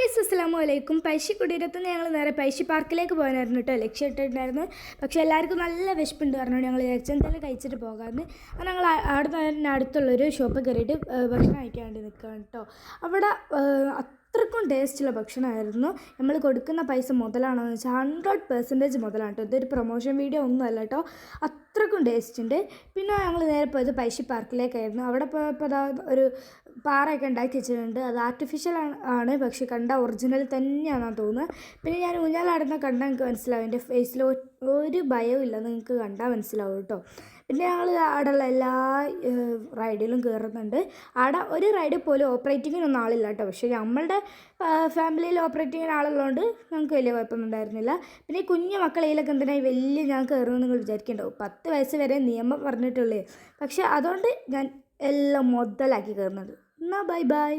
Guys അസ്സലാമു അലൈക്കും. പൈശി കുടീരത്തുനിന്ന് ഞങ്ങൾ നേരെ പൈശി പാർക്കിലേക്ക് പോകാനായിരുന്നു കേട്ടോ ലക്ഷ്യമിട്ടിട്ടുണ്ടായിരുന്നു. പക്ഷേ എല്ലാവർക്കും നല്ല വിശപ്പുണ്ട് പറഞ്ഞുകൊണ്ട് ഞങ്ങൾ എന്തായാലും കഴിച്ചിട്ട് പോകാമെന്ന്. അങ്ങനെ ഞങ്ങൾ അവിടെ തന്നെ അടുത്തുള്ളൊരു ഷോപ്പ് കയറിയിട്ട് ഭക്ഷണം കഴിക്കാൻ വേണ്ടി നിൽക്കുകയാണ് കേട്ടോ. അവിടെ അത്രക്കും ടേസ്റ്റുള്ള ഭക്ഷണമായിരുന്നു. നമ്മൾ കൊടുക്കുന്ന പൈസ മുതലാണെന്ന് വെച്ചാൽ 100% മുതലാണ് കേട്ടോ. ഇതൊരു പ്രൊമോഷൻ വീഡിയോ ഒന്നുമല്ല കേട്ടോ. അത്രക്കും ടേസ്റ്റ് ഉണ്ട്. പിന്നെ ഞങ്ങൾ നേരെ പോയത് പൈശി പാർക്കിലേക്കായിരുന്നു. അവിടെ പോയപ്പോൾ ഒരു പാറയൊക്കെ ഉണ്ടാക്കി വെച്ചിട്ടുണ്ട്. അത് ആർട്ടിഫിഷ്യൽ ആണ്, പക്ഷെ കണ്ട ഒറിജിനൽ തന്നെയാണെന്ന് തോന്നുന്നത്. പിന്നെ ഞാൻ ഊഞ്ഞാലാടുന്ന കണ്ടാൽ നിങ്ങൾക്ക് മനസ്സിലാവും, എൻ്റെ ഫേസിൽ ഒരു ഭയവും ഇല്ല, നിങ്ങൾക്ക് കണ്ടാൽ മനസ്സിലാവും കേട്ടോ. പിന്നെ ഞങ്ങൾ അവിടെയുള്ള എല്ലാ റൈഡിലും കയറുന്നുണ്ട്. അവിടെ ഒരു റൈഡിൽ പോലും ഓപ്പറേറ്റിങ്ങിനൊന്നും ആളില്ല കേട്ടോ. പക്ഷേ നമ്മളുടെ ഫാമിലിയിൽ ഓപ്പറേറ്റിങ്ങിന് ആളുള്ളതുകൊണ്ട് ഞങ്ങൾക്ക് വലിയ കുഴപ്പമൊന്നും ഉണ്ടായിരുന്നില്ല. പിന്നെ ഈ കുഞ്ഞു മക്കളയിലൊക്കെ എന്തിനായി വലിയ ഞാൻ കയറുമെന്ന് നിങ്ങൾ വിചാരിക്കേണ്ടാവും. 10 വയസ്സ് വരെ നിയമം പറഞ്ഞിട്ടുള്ളേ. പക്ഷേ അതുകൊണ്ട് ഞാൻ എല്ലാം മുതലാക്കി കയറുന്നത്. എന്നാൽ ബൈ ബൈ.